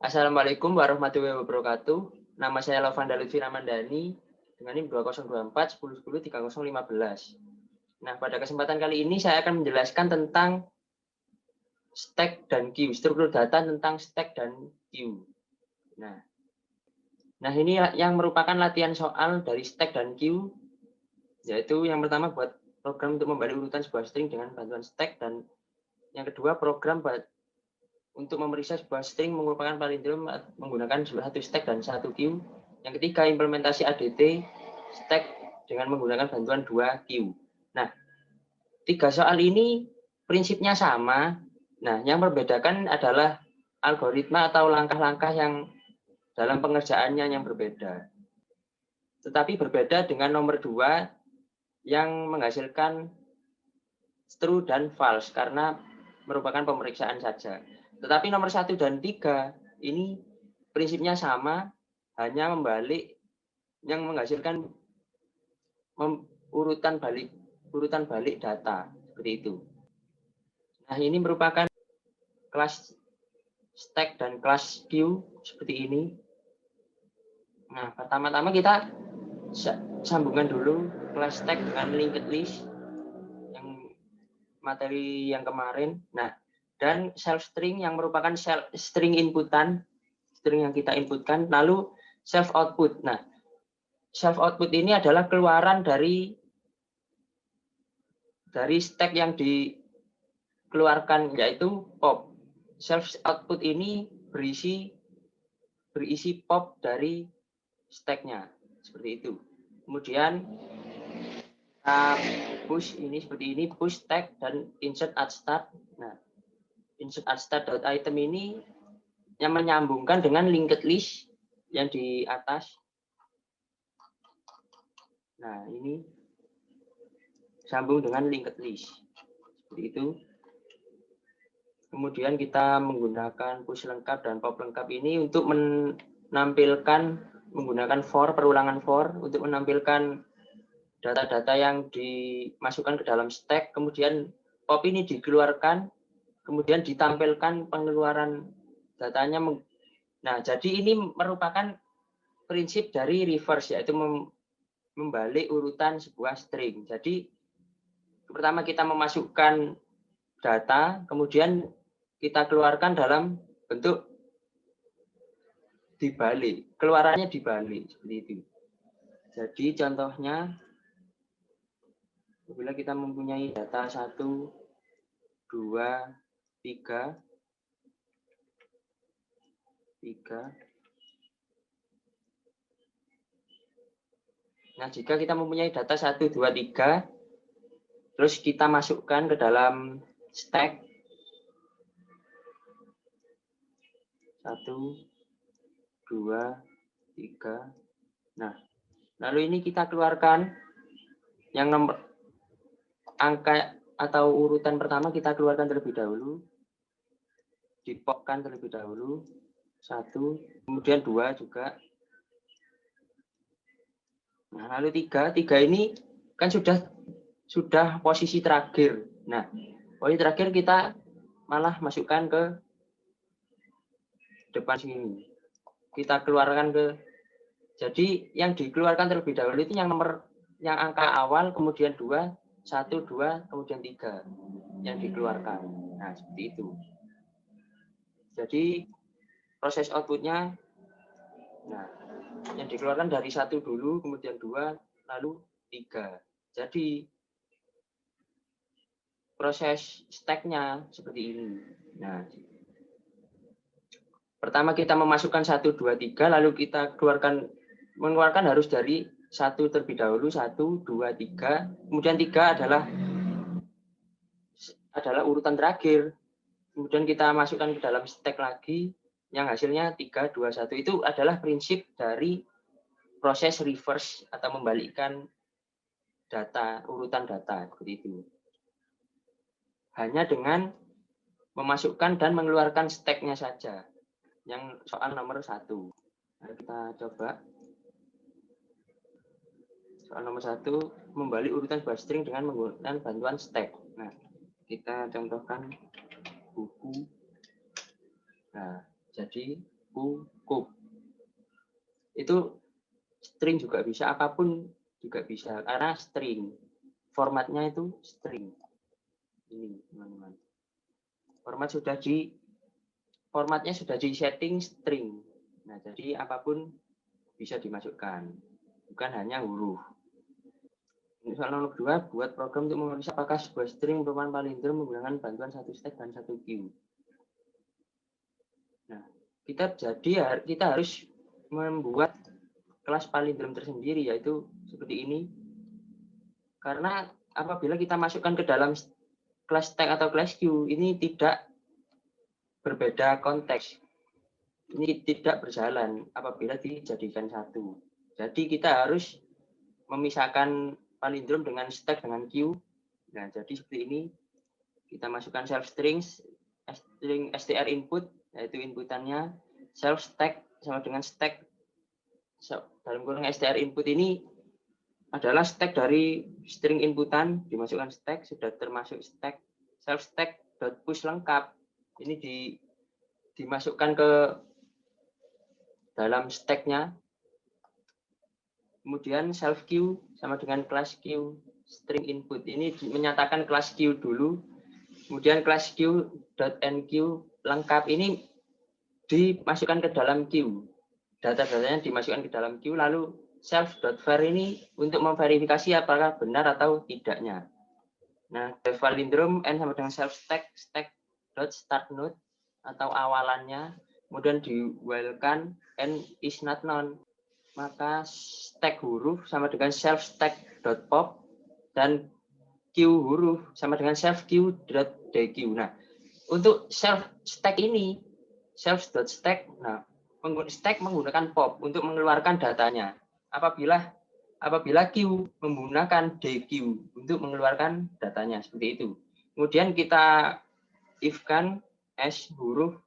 Assalamualaikum warahmatullahi wabarakatuh. Nama saya Lovanda Lutfi Ramandani dengan NIM 2024 1010 3015. Nah, pada kesempatan kali ini saya akan menjelaskan tentang stack dan queue, struktur data tentang stack dan queue. Nah, ini yang merupakan latihan soal dari stack dan queue, yaitu yang pertama buat program untuk membalik urutan sebuah string dengan bantuan stack, dan yang kedua program untuk memeriksa sebuah string merupakan palindrom menggunakan satu stack dan satu queue. Yang ketiga, implementasi ADT stack dengan menggunakan bantuan dua queue. Nah, tiga soal ini prinsipnya sama. Nah, yang membedakan adalah algoritma atau langkah-langkah yang dalam pengerjaannya yang berbeda. Tetapi berbeda dengan nomor 2 yang menghasilkan true dan false karena merupakan pemeriksaan saja. Tetapi nomor 1 dan 3 ini prinsipnya sama, hanya membalik yang menghasilkan urutan balik data seperti itu. Nah, ini merupakan kelas stack dan kelas queue seperti ini. Nah, pertama-tama kita sambungkan dulu kelas stack dengan linked list yang materi yang kemarin. Nah, dan self string yang merupakan string inputan, string yang kita inputkan, lalu self output. Nah, self output ini adalah keluaran dari stack yang dikeluarkan, yaitu pop. Self output ini berisi pop dari stacknya seperti itu. Kemudian push ini seperti ini, push stack dan insert at start. Nah, insert at start.item ini yang menyambungkan dengan linked list yang di atas. Nah, ini sambung dengan linked list seperti itu. Kemudian kita menggunakan push lengkap dan pop lengkap ini untuk menampilkan menggunakan for, perulangan for, untuk menampilkan data-data yang dimasukkan ke dalam stack, kemudian pop ini dikeluarkan, kemudian ditampilkan pengeluaran datanya. Nah, jadi ini merupakan prinsip dari reverse, yaitu membalik urutan sebuah string. Jadi pertama kita memasukkan data, kemudian kita keluarkan dalam bentuk dibalik, keluarannya dibalik seperti itu. Jadi contohnya, apabila kita mempunyai data 1, 2, 3. Nah, jika kita mempunyai data 1, 2, 3, terus kita masukkan ke dalam stack 1, 2, 3. Nah, lalu ini kita keluarkan yang nomor angka atau urutan pertama kita keluarkan terlebih dahulu, dipopkan terlebih dahulu 1, kemudian 2 juga. Nah, lalu 3 ini kan sudah posisi terakhir. Nah, posisi terakhir kita malah masukkan ke depan sini. Kita keluarkan jadi yang dikeluarkan terlebih dahulu itu yang angka awal, kemudian 2, 1, 2, kemudian 3 yang dikeluarkan. Nah, seperti itu. Jadi proses outputnya, nah, yang dikeluarkan dari 1 dulu, kemudian 2, lalu 3. Jadi proses stacknya seperti ini. Nah, pertama kita memasukkan 1, 2, 3, lalu kita mengeluarkan harus dari 1 terlebih dahulu, 1, 2, 3, kemudian 3 adalah urutan terakhir. Kemudian kita masukkan ke dalam stack lagi, yang hasilnya 3, 2, 1. Itu adalah prinsip dari proses reverse atau membalikkan data, urutan data seperti itu. Hanya dengan memasukkan dan mengeluarkan stack-nya saja. Yang soal nomor 1. Nah, kita coba. Soal nomor 1, membalik urutan sebuah string dengan menggunakan bantuan stack. Nah, kita contohkan buku. Nah, jadi cukup. Itu string juga bisa, apapun juga bisa, karena string. Formatnya itu string. Ini, teman-teman. Formatnya sudah di setting string. Nah, jadi apapun bisa dimasukkan, bukan hanya huruf. Soal nomor 2, buat program untuk memeriksa apakah sebuah string merupakan palindrom menggunakan bantuan satu stack dan satu queue. Nah, kita harus membuat kelas palindrom tersendiri, yaitu seperti ini. Karena apabila kita masukkan ke dalam kelas stack atau kelas queue, ini tidak berbeda konteks. Ini tidak berjalan apabila dijadikan satu. Jadi kita harus memisahkan palindrom dengan stack dengan queue. Nah, jadi seperti ini. Kita masukkan self string str input, yaitu inputannya. Self stack sama dengan stack. Dalam kurung str input ini adalah stack dari string inputan, dimasukkan stack, sudah termasuk stack. Self stack push lengkap. Ini dimasukkan ke dalam stacknya. Kemudian self queue sama dengan class queue string input. Ini menyatakan class queue dulu. Kemudian class queue.enq lengkap ini dimasukkan ke dalam queue. Data-datanya dimasukkan ke dalam queue, lalu self.var ini untuk memverifikasi apakah benar atau tidaknya. Nah, palindrom n sama dengan self stack.startNode atau awalannya, kemudian di while-kan n is not known. Maka stack huruf sama dengan self stack.pop dan queue huruf sama dengan self queue.deq. Nah, untuk self stack ini, self.stack, nah, stack menggunakan pop untuk mengeluarkan datanya. Apabila queue menggunakan deq untuk mengeluarkan datanya, seperti itu. Kemudian kita if-kan s huruf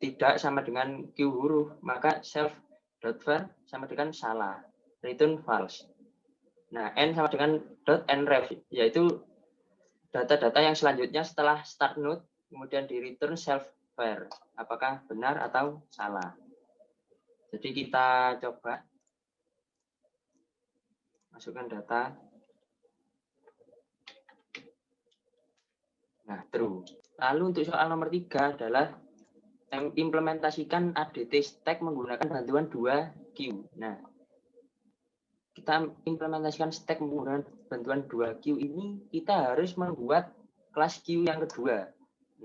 tidak sama dengan queue huruf, maka self.var sama dengan salah, return false. Nah, n sama dengan .nref, yaitu data-data yang selanjutnya setelah start node, kemudian di return self-var, apakah benar atau salah. Jadi kita coba masukkan data. Nah, true. Lalu untuk soal nomor 3 adalah implementasikan ADT stack menggunakan bantuan 2Q. Nah, kita implementasikan stack menggunakan bantuan 2Q ini, kita harus membuat kelas Q yang kedua.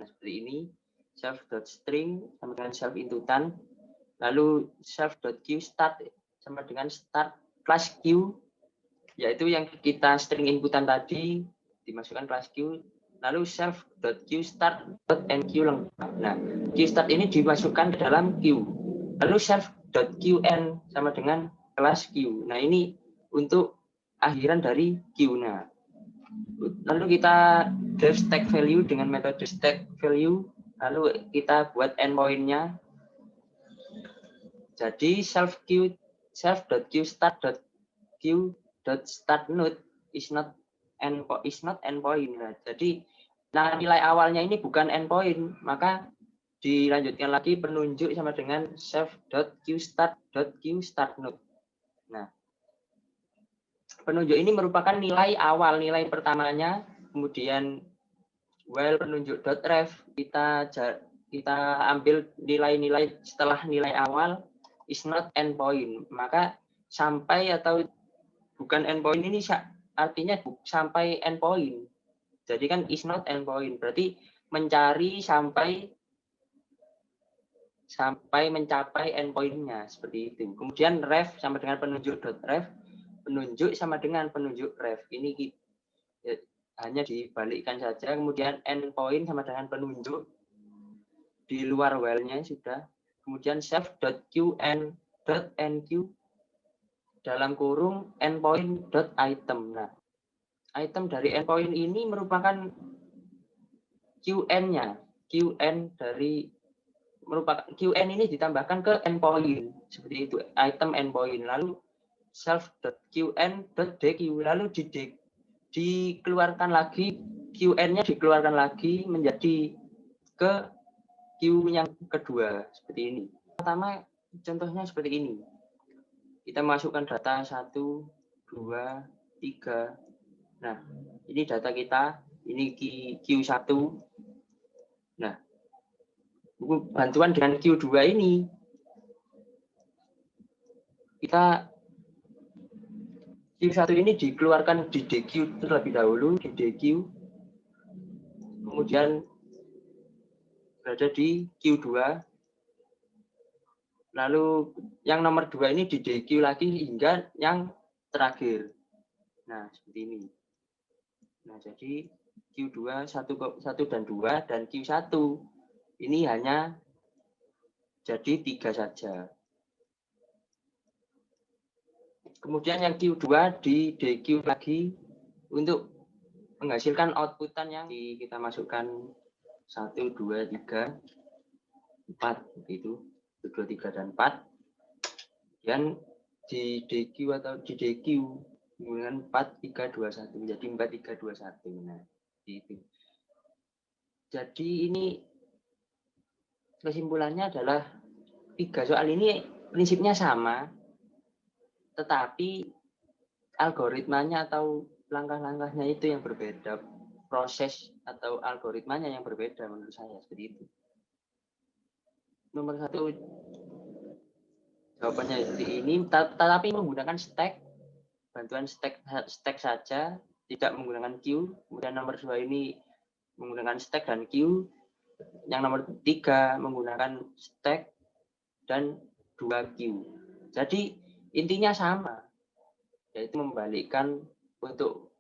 Nah, seperti ini, self.string sama dengan self inputan, lalu self.qStart sama dengan start kelas Q, yaitu yang kita string inputan tadi, dimasukkan kelas Q, lalu self.qStart.enq lengkap. Nah, qStart ini dimasukkan ke dalam Q. Lalu self.qn sama dengan kelas Q. Nah, ini untuk akhiran dari Q. Nah, lalu kita derive stack value dengan metode stack value. Lalu kita buat endpoint-nya. Jadi self.qStart.q.startNode is not endpoint. Nah, jadi nilai awalnya ini bukan endpoint, maka dilanjutkan lagi penunjuk sama dengan self.qStart.qStartNode. Nah, penunjuk ini merupakan nilai awal, nilai pertamanya, kemudian while penunjuk.ref kita ambil nilai-nilai setelah nilai awal is not endpoint, maka sampai atau bukan endpoint ini artinya sampai endpoint. Jadi kan is not endpoint, berarti mencari sampai mencapai endpoint-nya, seperti itu. Kemudian ref sama dengan penunjuk.ref, penunjuk sama dengan penunjuk ref. Ini hanya dibalikkan saja. Kemudian endpoint sama dengan penunjuk di luar while-nya sudah. Kemudian self.qn.enq dalam kurung endpoint.item. Nah, item dari endpoint ini merupakan qn-nya. Qn ini ditambahkan ke endpoint, seperti itu, item endpoint. Lalu self.qn.deq, lalu dikeluarkan lagi, qn-nya dikeluarkan lagi menjadi ke queue yang kedua seperti ini. Pertama contohnya seperti ini. Kita masukkan data 1, 2, 3. Nah, ini data kita, ini Q1. Nah, bantuan dengan Q2 ini, kita Q1 ini dikeluarkan di DQ terlebih dahulu, di DQ, kemudian berada di Q2, lalu yang nomor 2 ini di DQ lagi hingga yang terakhir. Nah, seperti ini. Nah, jadi Q2 1 dan 2 dan Q1 ini hanya jadi 3 saja. Kemudian yang Q2 di DQ lagi untuk menghasilkan outputan yang kita masukkan 1, 2, 3, 4 begitu. 2, 3 dan 4. Dan di DQ atau di DQ dengan 4, 3, 2, 1 menjadi 4, 3, 2, 1. Nah, itu. Jadi ini kesimpulannya adalah 3 soal ini prinsipnya sama, tetapi algoritmanya atau langkah-langkahnya itu yang berbeda, proses atau algoritmanya yang berbeda menurut saya seperti itu. Nomor 1 jawabannya seperti ini, tetapi menggunakan stack, bantuan stack saja, tidak menggunakan queue. Kemudian nomor 2 ini menggunakan stack dan queue. Yang nomor 3 menggunakan stack dan 2 queue. Jadi intinya sama, yaitu membalikkan untuk,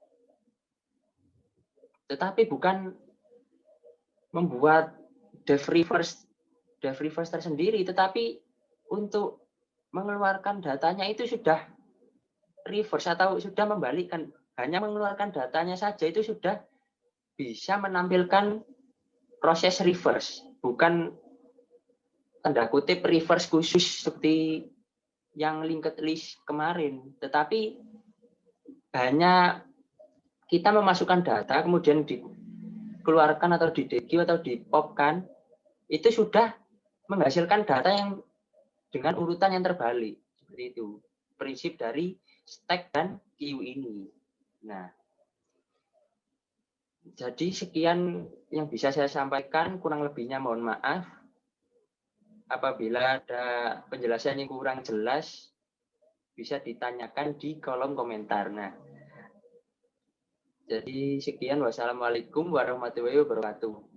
tetapi bukan membuat dev reverse tersendiri, tetapi untuk mengeluarkan datanya itu sudah reverse atau sudah membalikkan, hanya mengeluarkan datanya saja itu sudah bisa menampilkan proses reverse, bukan tanda kutip reverse khusus seperti yang linked list kemarin, tetapi hanya kita memasukkan data kemudian dikeluarkan atau di DQ atau di popkan, itu sudah menghasilkan data yang dengan urutan yang terbalik. Seperti itu prinsip dari stack dan queue ini. Nah, jadi sekian yang bisa saya sampaikan, kurang lebihnya mohon maaf. Apabila ada penjelasan yang kurang jelas, bisa ditanyakan di kolom komentar. Nah, jadi sekian, wassalamualaikum warahmatullahi wabarakatuh.